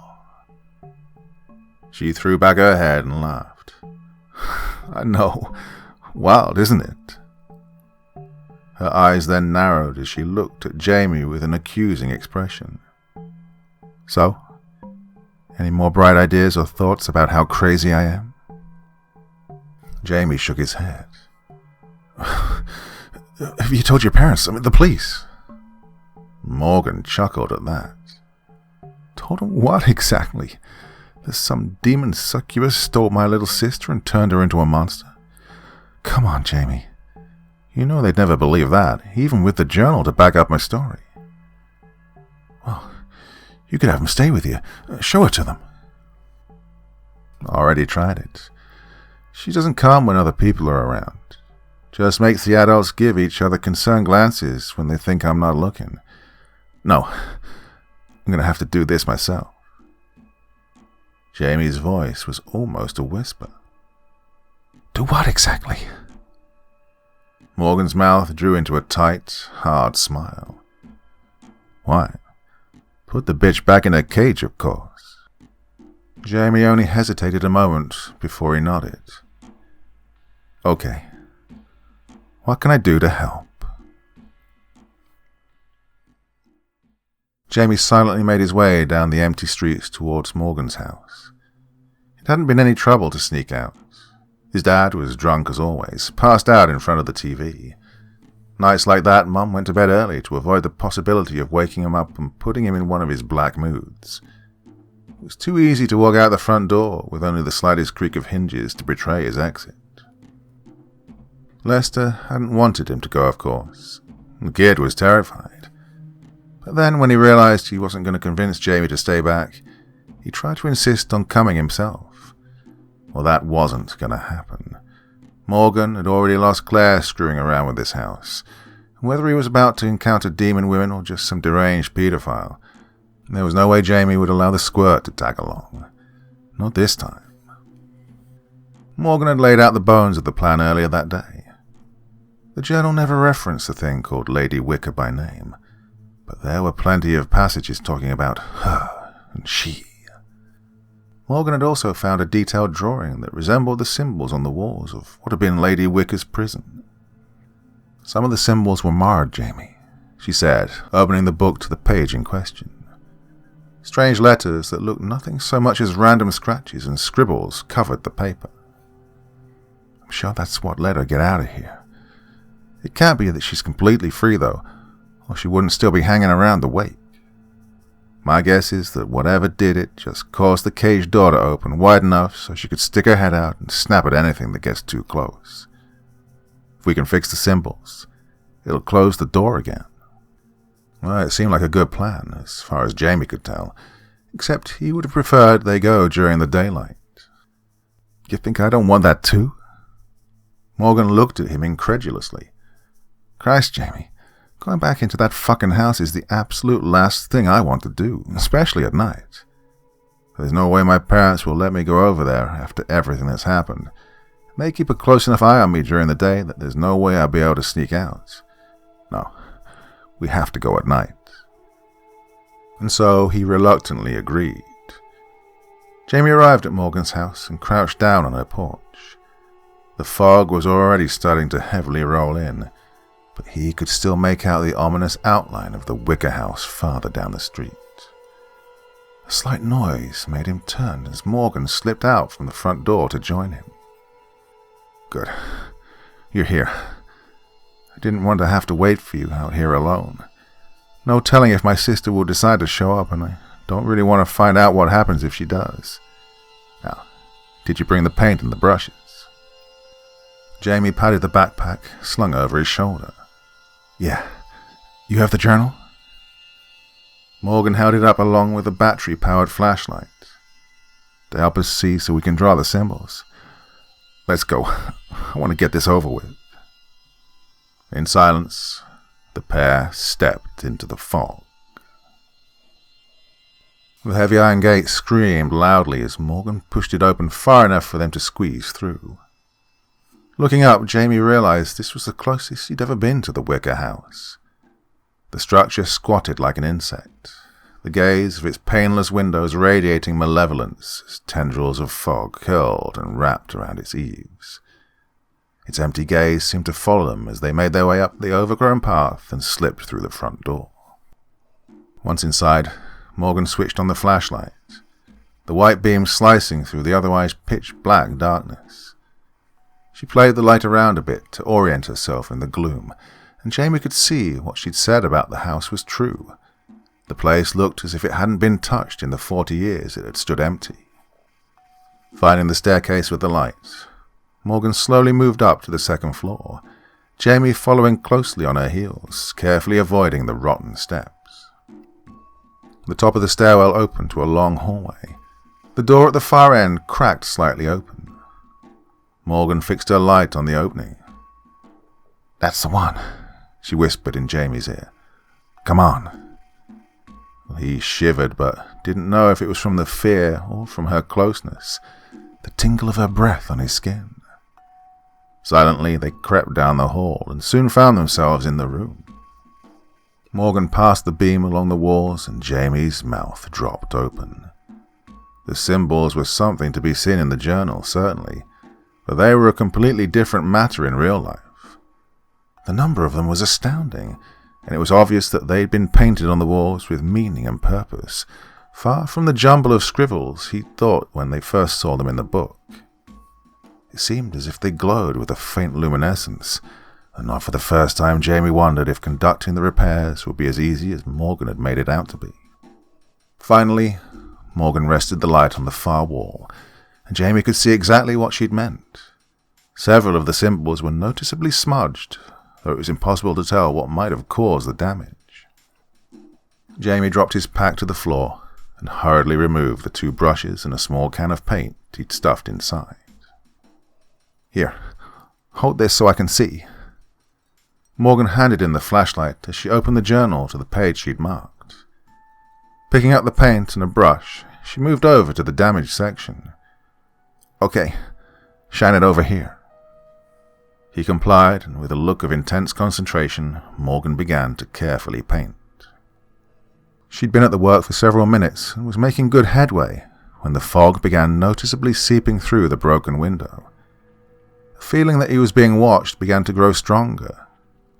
She threw back her head and laughed. I know. Wild, isn't it? Her eyes then narrowed as she looked at Jamie with an accusing expression. So, any more bright ideas or thoughts about how crazy I am? Jamie shook his head. Have you told your parents? The police? Morgan chuckled at that. Told them what exactly? That some demon succubus stole my little sister and turned her into a monster? Come on, Jamie. You know they'd never believe that, even with the journal to back up my story. Well, you could have them stay with you. Show it to them. Already tried it. She doesn't come when other people are around. Just makes the adults give each other concerned glances when they think I'm not looking. No, I'm going to have to do this myself. Jamie's voice was almost a whisper. Do what exactly? Morgan's mouth drew into a tight, hard smile. Why? Put the bitch back in her cage, of course. Jamie only hesitated a moment before he nodded. Okay. What can I do to help? Jamie silently made his way down the empty streets towards Morgan's house. It hadn't been any trouble to sneak out. His dad was drunk as always, passed out in front of the TV. Nights like that, Mum went to bed early to avoid the possibility of waking him up and putting him in one of his black moods. It was too easy to walk out the front door with only the slightest creak of hinges to betray his exit. Lester hadn't wanted him to go, of course. The kid was terrified. But then, when he realized he wasn't going to convince Jamie to stay back, he tried to insist on coming himself. Well, that wasn't going to happen. Morgan had already lost Claire screwing around with this house, and whether he was about to encounter demon women or just some deranged pedophile, there was no way Jamie would allow the squirt to tag along. Not this time. Morgan had laid out the bones of the plan earlier that day. The journal never referenced the thing called Lady Wicca by name, but there were plenty of passages talking about her and she. Morgan had also found a detailed drawing that resembled the symbols on the walls of what had been Lady Wicca's prison. Some of the symbols were marred, Jamie, she said, opening the book to the page in question. Strange letters that looked nothing so much as random scratches and scribbles covered the paper. I'm sure that's what let her get out of here. It can't be that she's completely free, though, or she wouldn't still be hanging around the wake. My guess is that whatever did it just caused the cage door to open wide enough so she could stick her head out and snap at anything that gets too close. If we can fix the symbols, it'll close the door again. Well, it seemed like a good plan, as far as Jamie could tell, except he would have preferred they go during the daylight. You think I don't want that too? Morgan looked at him incredulously. Christ, Jamie, going back into that fucking house is the absolute last thing I want to do, especially at night. There's no way my parents will let me go over there after everything that's happened. They keep a close enough eye on me during the day that there's no way I'll be able to sneak out. No, we have to go at night. And so he reluctantly agreed. Jamie arrived at Morgan's house and crouched down on her porch. The fog was already starting to heavily roll in, but he could still make out the ominous outline of the Wicca house farther down the street. A slight noise made him turn as Morgan slipped out from the front door to join him. Good. You're here. I didn't want to have to wait for you out here alone. No telling if my sister will decide to show up, and I don't really want to find out what happens if she does. Now, did you bring the paint and the brushes? Jamie patted the backpack slung over his shoulder. Yeah. You have the journal? Morgan held it up along with a battery-powered flashlight. To help us see so we can draw the symbols. Let's go. I want to get this over with. In silence, the pair stepped into the fog. The heavy iron gate screamed loudly as Morgan pushed it open far enough for them to squeeze through. Looking up, Jamie realized this was the closest he'd ever been to the wicker house. The structure squatted like an insect, the gaze of its paneless windows radiating malevolence as tendrils of fog curled and wrapped around its eaves. Its empty gaze seemed to follow them as they made their way up the overgrown path and slipped through the front door. Once inside, Morgan switched on the flashlight, the white beam slicing through the otherwise pitch-black darkness. She played the light around a bit to orient herself in the gloom, and Jamie could see what she'd said about the house was true. The place looked as if it hadn't been touched in the 40 years it had stood empty. Finding the staircase with the light, Morgan slowly moved up to the second floor, Jamie following closely on her heels, carefully avoiding the rotten steps. The top of the stairwell opened to a long hallway. The door at the far end cracked slightly open. Morgan fixed her light on the opening. "That's the one," she whispered in Jamie's ear. "Come on." He shivered, but didn't know if it was from the fear or from her closeness, the tingle of her breath on his skin. Silently, they crept down the hall and soon found themselves in the room. Morgan passed the beam along the walls and Jamie's mouth dropped open. The symbols were something to be seen in the journal, certainly, but they were a completely different matter in real life. The number of them was astounding, and it was obvious that they'd been painted on the walls with meaning and purpose, far from the jumble of scribbles he'd thought when they first saw them in the book. It seemed as if they glowed with a faint luminescence, and not for the first time Jamie wondered if conducting the repairs would be as easy as Morgan had made it out to be. Finally, Morgan rested the light on the far wall, and Jamie could see exactly what she'd meant. Several of the symbols were noticeably smudged, though it was impossible to tell what might have caused the damage. Jamie dropped his pack to the floor and hurriedly removed the 2 brushes and a small can of paint he'd stuffed inside. "Here, hold this so I can see." Morgan handed in the flashlight as she opened the journal to the page she'd marked. Picking up the paint and a brush, she moved over to the damaged section. "Okay, shine it over here." He complied, and with a look of intense concentration, Morgan began to carefully paint. She'd been at the work for several minutes and was making good headway when the fog began noticeably seeping through the broken window. The feeling that he was being watched began to grow stronger,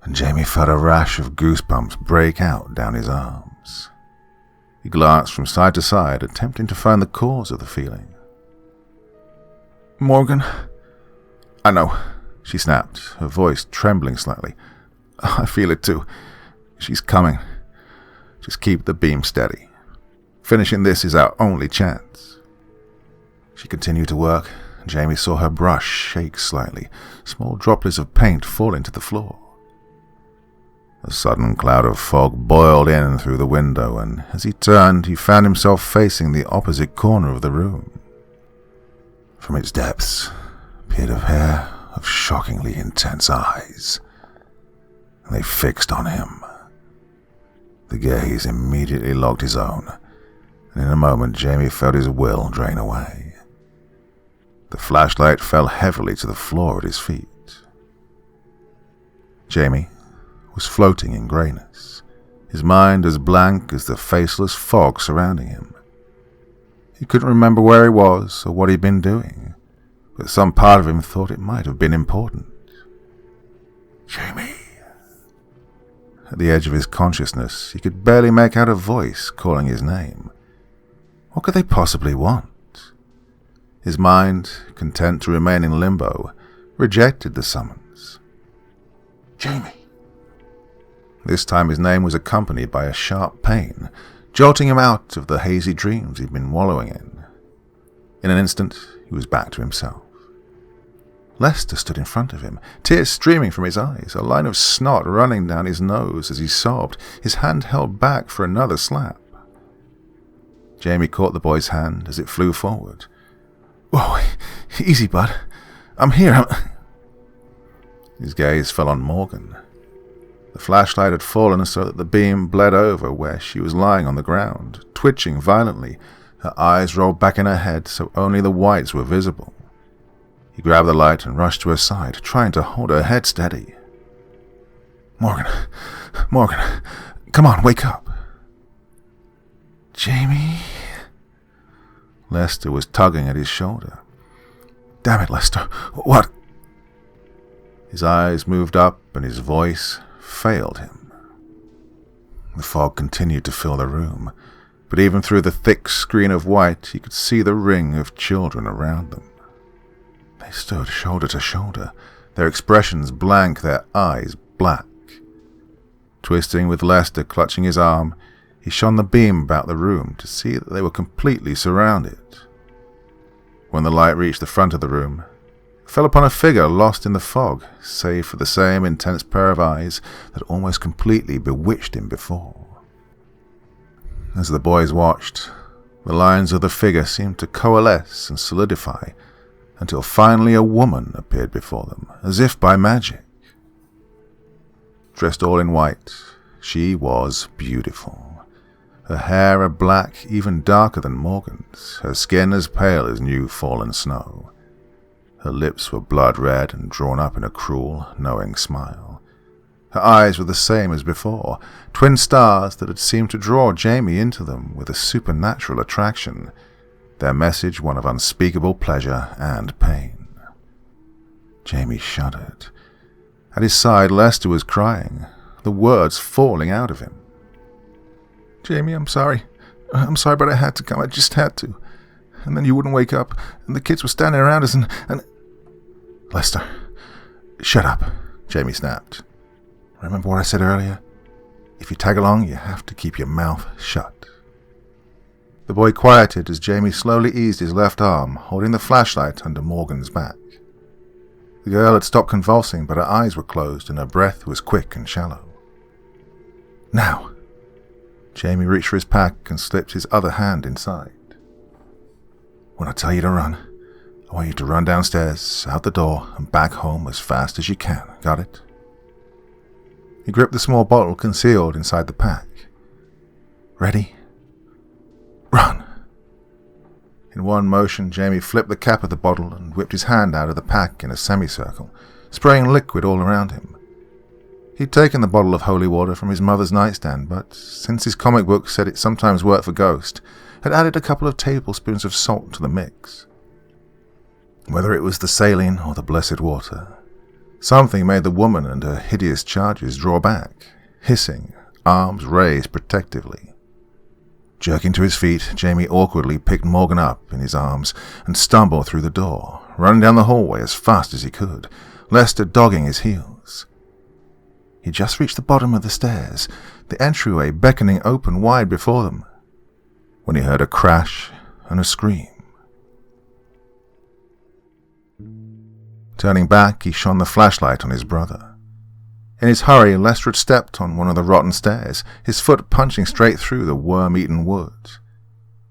and Jamie felt a rash of goosebumps break out down his arms. He glanced from side to side, attempting to find the cause of the feeling. "Morgan?" "I know," she snapped, her voice trembling slightly. "I feel it too. She's coming. Just keep the beam steady. Finishing this is our only chance." She continued to work, and Jamie saw her brush shake slightly, small droplets of paint falling to the floor. A sudden cloud of fog boiled in through the window, and as he turned, he found himself facing the opposite corner of the room. From its depths appeared a pair of shockingly intense eyes. They fixed on him. The gaze immediately locked his own, and in a moment Jamie felt his will drain away. The flashlight fell heavily to the floor at his feet. Jamie was floating in greyness, his mind as blank as the faceless fog surrounding him. He couldn't remember where he was or what he'd been doing, but some part of him thought it might have been important. "Jamie!" At the edge of his consciousness, he could barely make out a voice calling his name. What could they possibly want? His mind, content to remain in limbo, rejected the summons. "Jamie!" This time his name was accompanied by a sharp pain, jolting him out of the hazy dreams he'd been wallowing in. In an instant, he was back to himself. Lester stood in front of him, tears streaming from his eyes, a line of snot running down his nose as he sobbed, his hand held back for another slap. Jamie caught the boy's hand as it flew forward. "Whoa, easy, bud. I'm here. His gaze fell on Morgan. The flashlight had fallen so that the beam bled over where she was lying on the ground, twitching violently. Her eyes rolled back in her head so only the whites were visible. He grabbed the light and rushed to her side, trying to hold her head steady. Morgan, come on, wake up. Jamie? Lester was tugging at his shoulder. Damn it, Lester, what? His eyes moved up and his voice failed him. The fog continued to fill the room, but even through the thick screen of white he could see the ring of children around them. They stood shoulder to shoulder, their expressions blank, their eyes black. Twisting with Lester clutching his arm, he shone the beam about the room to see that they were completely surrounded. When the light reached the front of the room, it fell upon a figure lost in the fog, save for the same intense pair of eyes that almost completely bewitched him before. As the boys watched, the lines of the figure seemed to coalesce and solidify until finally a woman appeared before them, as if by magic. Dressed all in white, she was beautiful. Her hair a black, even darker than Morgan's, her skin as pale as new fallen snow. Her lips were blood red and drawn up in a cruel, knowing smile. Her eyes were the same as before, twin stars that had seemed to draw Jamie into them with a supernatural attraction, their message one of unspeakable pleasure and pain. Jamie shuddered. At his side, Lester was crying, the words falling out of him. Jamie, I'm sorry, but I had to come. I just had to. And then you wouldn't wake up, and the kids were standing around us, and... Lester, shut up, Jamie snapped. Remember what I said earlier? If you tag along, you have to keep your mouth shut. The boy quieted as Jamie slowly eased his left arm, holding the flashlight under Morgan's back. The girl had stopped convulsing, but her eyes were closed and her breath was quick and shallow. Now! Jamie reached for his pack and slipped his other hand inside. When I tell you to run, I want you to run downstairs, out the door, and back home as fast as you can. Got it? He gripped the small bottle concealed inside the pack. Ready? Run! In one motion, Jamie flipped the cap of the bottle and whipped his hand out of the pack in a semicircle, spraying liquid all around him. He'd taken the bottle of holy water from his mother's nightstand, but since his comic book said it sometimes worked for ghosts, had added a couple of tablespoons of salt to the mix. Whether it was the saline or the blessed water, something made the woman and her hideous charges draw back, hissing, arms raised protectively. Jerking to his feet, Jamie awkwardly picked Morgan up in his arms and stumbled through the door, running down the hallway as fast as he could, Lester dogging his heels. He just reached the bottom of the stairs, the entryway beckoning open wide before them, when he heard a crash and a scream. Turning back, he shone the flashlight on his brother. In his hurry, Lester had stepped on one of the rotten stairs, his foot punching straight through the worm-eaten wood.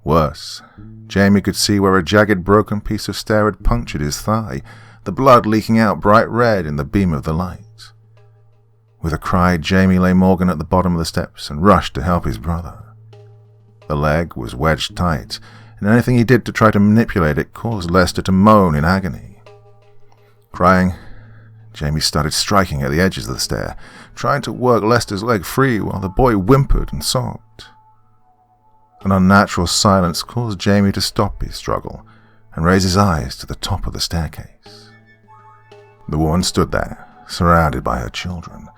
Worse, Jamie could see where a jagged broken piece of stair had punctured his thigh, the blood leaking out bright red in the beam of the light. With a cry, Jamie lay Morgan at the bottom of the steps and rushed to help his brother. The leg was wedged tight, and anything he did to try to manipulate it caused Lester to moan in agony. Crying, Jamie started striking at the edges of the stair, trying to work Lester's leg free while the boy whimpered and sobbed. An unnatural silence caused Jamie to stop his struggle and raise his eyes to the top of the staircase. The woman stood there, surrounded by her children,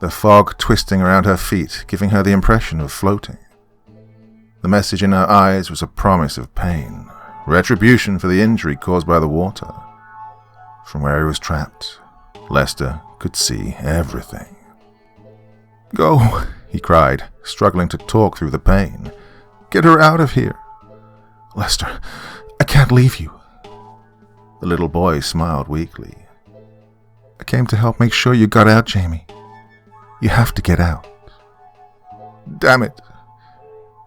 the fog twisting around her feet, giving her the impression of floating. The message in her eyes was a promise of pain, retribution for the injury caused by the water. From where he was trapped, Lester could see everything. Go, he cried, struggling to talk through the pain. Get her out of here. Lester, I can't leave you. The little boy smiled weakly. I came to help make sure you got out, Jamie. You have to get out. Damn it.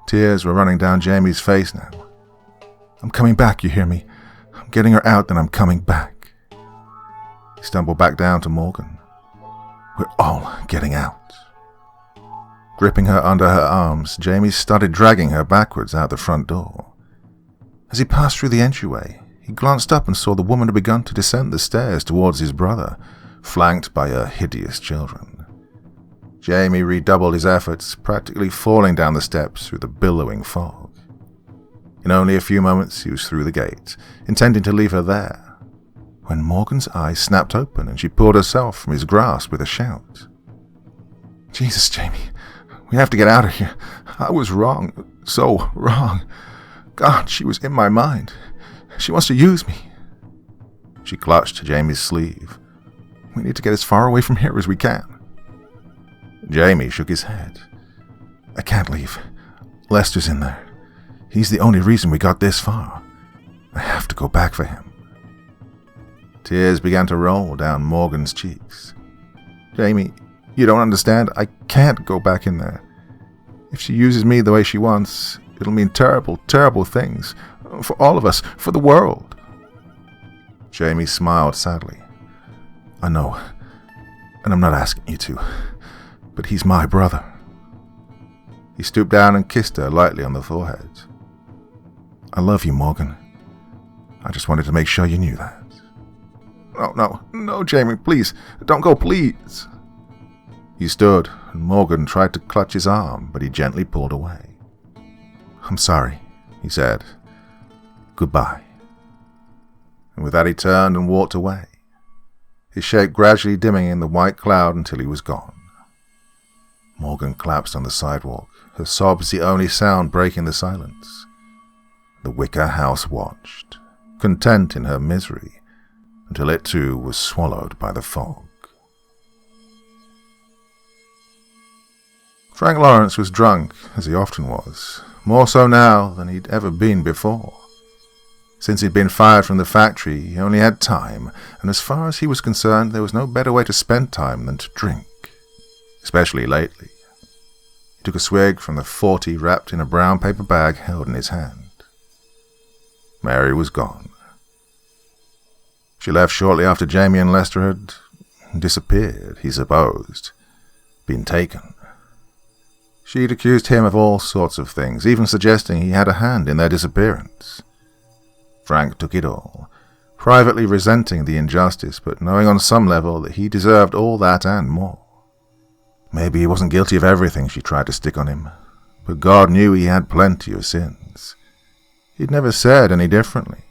Tears were running down Jamie's face now. I'm coming back, you hear me? I'm getting her out, then I'm coming back. He stumbled back down to Morgan. "We're all getting out." Gripping her under her arms, Jamie started dragging her backwards out the front door. As he passed through the entryway, he glanced up and saw the woman had begun to descend the stairs towards his brother, flanked by her hideous children. Jamie redoubled his efforts, practically falling down the steps through the billowing fog. In only a few moments he was through the gate, intending to leave her there, when Morgan's eyes snapped open and she pulled herself from his grasp with a shout. "Jesus, Jamie, we have to get out of here. I was wrong, so wrong. God, she was in my mind. She wants to use me." She clutched Jamie's sleeve. "We need to get as far away from here as we can." Jamie shook his head. "I can't leave. Lester's in there. He's the only reason we got this far. I have to go back for him." Tears began to roll down Morgan's cheeks. "Jamie, you don't understand. I can't go back in there. If she uses me the way she wants, it'll mean terrible, terrible things. For all of us, for the world." Jamie smiled sadly. "I know, and I'm not asking you to, but he's my brother." He stooped down and kissed her lightly on the forehead. "I love you, Morgan. I just wanted to make sure you knew that." No, Jamie, please, don't go, please." He stood, and Morgan tried to clutch his arm, but he gently pulled away. "I'm sorry," he said. "Goodbye." And with that he turned and walked away, his shape gradually dimming in the white cloud until he was gone. Morgan collapsed on the sidewalk, her sobs the only sound breaking the silence. The wicker house watched, content in her misery, until it too was swallowed by the fog. Frank Lawrence was drunk, as he often was, more so now than he'd ever been before. Since he'd been fired from the factory, he only had time, and as far as he was concerned, there was no better way to spend time than to drink, especially lately. He took a swig from the 40 wrapped in a brown paper bag held in his hand. Mary was gone. She left shortly after Jamie and Lester had disappeared, he supposed, been taken. She'd accused him of all sorts of things, even suggesting he had a hand in their disappearance. Frank took it all, privately resenting the injustice, but knowing on some level that he deserved all that and more. Maybe he wasn't guilty of everything she tried to stick on him, but God knew he had plenty of sins. He'd never said any differently.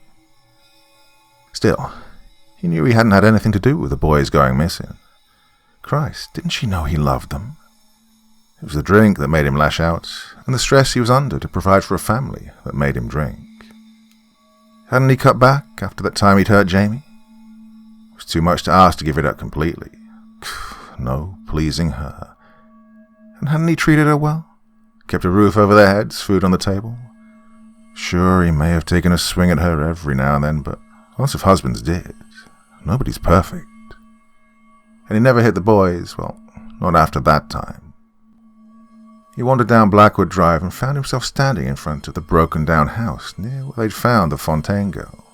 Still, he knew he hadn't had anything to do with the boys going missing. Christ, didn't she know he loved them? It was the drink that made him lash out, and the stress he was under to provide for a family that made him drink. Hadn't he cut back after that time he'd hurt Jamie? It was too much to ask to give it up completely. No pleasing her. And hadn't he treated her well? Kept a roof over their heads, food on the table? Sure, he may have taken a swing at her every now and then, but lots of husbands did. Nobody's perfect. And he never hit the boys, well, not after that time. He wandered down Blackwood Drive and found himself standing in front of the broken-down house near where they'd found the Fontaine girl.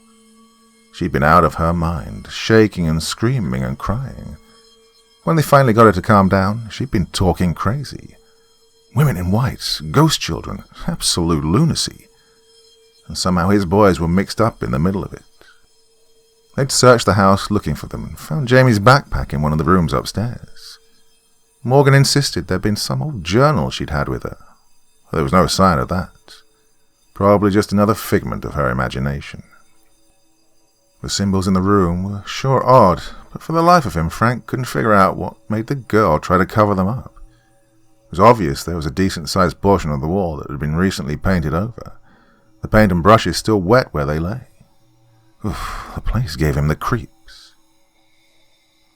She'd been out of her mind, shaking and screaming and crying. When they finally got her to calm down, she'd been talking crazy. Women in white, ghost children, absolute lunacy. And somehow his boys were mixed up in the middle of it. They'd searched the house looking for them and found Jamie's backpack in one of the rooms upstairs. Morgan insisted there'd been some old journal she'd had with her. There was no sign of that. Probably just another figment of her imagination. The symbols in the room were sure odd, but for the life of him, Frank couldn't figure out what made the girl try to cover them up. It was obvious there was a decent-sized portion of the wall that had been recently painted over, the paint and brushes still wet where they lay. Oof, the place gave him the creeps.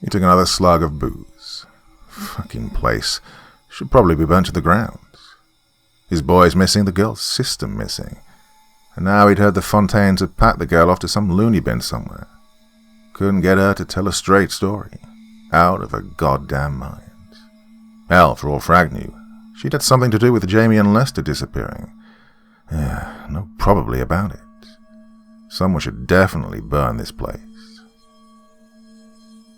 He took another slug of booze. Fucking place. Should probably be burnt to the ground. His boys missing, the girl's system missing. And now he'd heard the Fontaines had packed the girl off to some loony bin somewhere. Couldn't get her to tell a straight story. Out of her goddamn mind. Hell, for all Frank knew, she'd had something to do with Jamie and Lester disappearing. Yeah, no probably about it. Someone should definitely burn this place.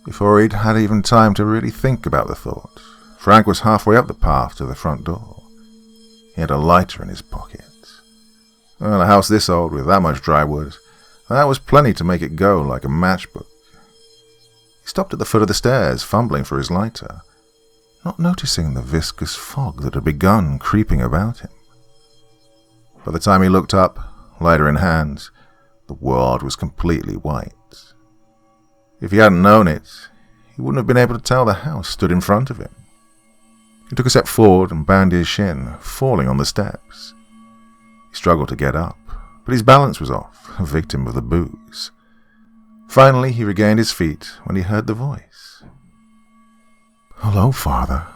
Before he'd had even time to really think about the thought, Frank was halfway up the path to the front door. He had a lighter in his pocket. Well, a house this old with that much dry wood, that was plenty to make it go like a matchbook. He stopped at the foot of the stairs, fumbling for his lighter, not noticing the viscous fog that had begun creeping about him. By the time he looked up, lighter in hand, the world was completely white. If he hadn't known it, he wouldn't have been able to tell the house stood in front of him. He took a step forward and banged his shin, falling on the steps. He struggled to get up, but his balance was off, a victim of the booze. Finally, he regained his feet when he heard the voice. "Hello, Father."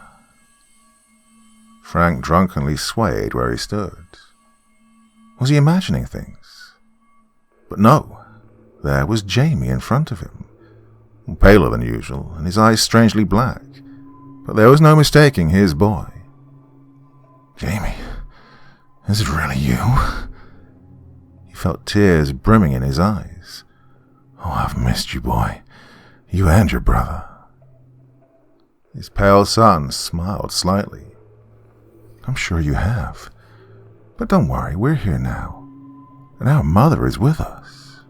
Frank drunkenly swayed where he stood. Was he imagining things? But no, there was Jamie in front of him, paler than usual, and his eyes strangely black, but there was no mistaking his boy. "Jamie, is it really you?" He felt tears brimming in his eyes. "Oh, I've missed you, boy. You and your brother." His pale son smiled slightly. "I'm sure you have. But don't worry, we're here now, and our mother is with us."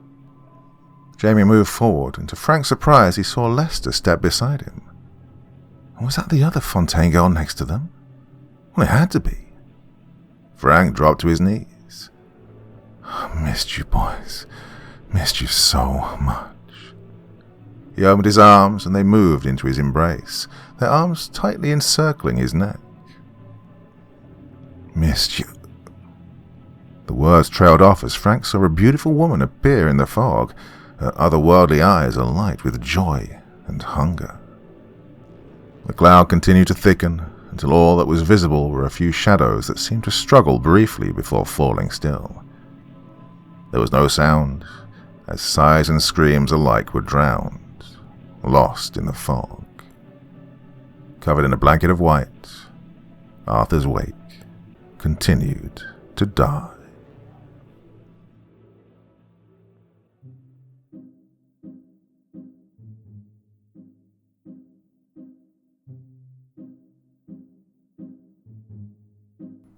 Jamie moved forward, and to Frank's surprise he saw Lester step beside him. Was that the other Fontaine girl next to them? Well, it had to be. Frank dropped to his knees. "I missed you, boys. Missed you so much." He opened his arms, and they moved into his embrace, their arms tightly encircling his neck. "Missed you." The words trailed off as Frank saw a beautiful woman appear in the fog, her otherworldly eyes alight with joy and hunger. The cloud continued to thicken until all that was visible were a few shadows that seemed to struggle briefly before falling still. There was no sound, as sighs and screams alike were drowned, lost in the fog. Covered in a blanket of white, Arthur's wake continued to die.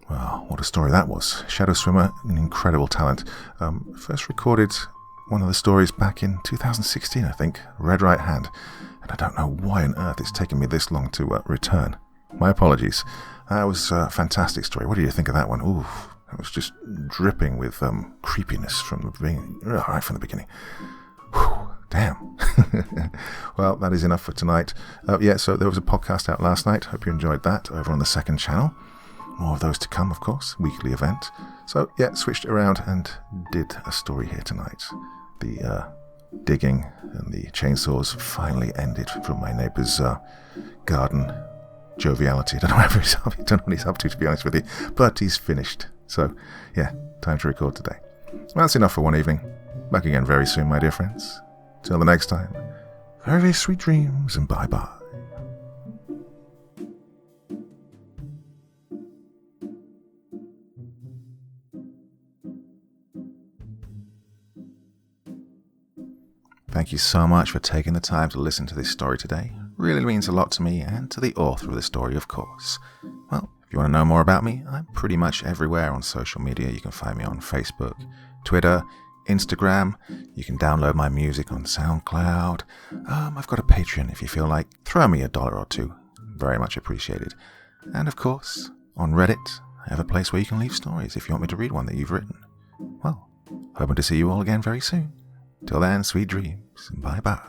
Wow, what a story that was. Shadow Swimmer, an incredible talent. First recorded one of the stories back in 2016, I think, Red Right Hand. And I don't know why on earth it's taken me this long to return. My apologies. That was a fantastic story. What do you think of that one? Ooh, it was just dripping with creepiness from the beginning. Right from the beginning. Whew, damn. Well, that is enough for tonight. So there was a podcast out last night. Hope you enjoyed that over on the second channel. More of those to come, of course, weekly event. So, switched it around and did a story here tonight. The digging and the chainsaws finally ended from my neighbour's garden joviality. I don't know what he's up to be honest with you, but he's finished. So, time to record today. Well, that's enough for one evening. Back again very soon, my dear friends. Till the next time, very, very sweet dreams and bye-bye. Thank you so much for taking the time to listen to this story today. Really means a lot to me and to the author of the story, of course. Well, if you want to know more about me, I'm pretty much everywhere on social media. You can find me on Facebook, Twitter, Instagram. You can download my music on SoundCloud. I've got a Patreon if you feel like. Throw me $1 or $2. Very much appreciated. And of course, on Reddit, I have a place where you can leave stories if you want me to read one that you've written. Well, hoping to see you all again very soon. Till then, sweet dreams, and bye-bye.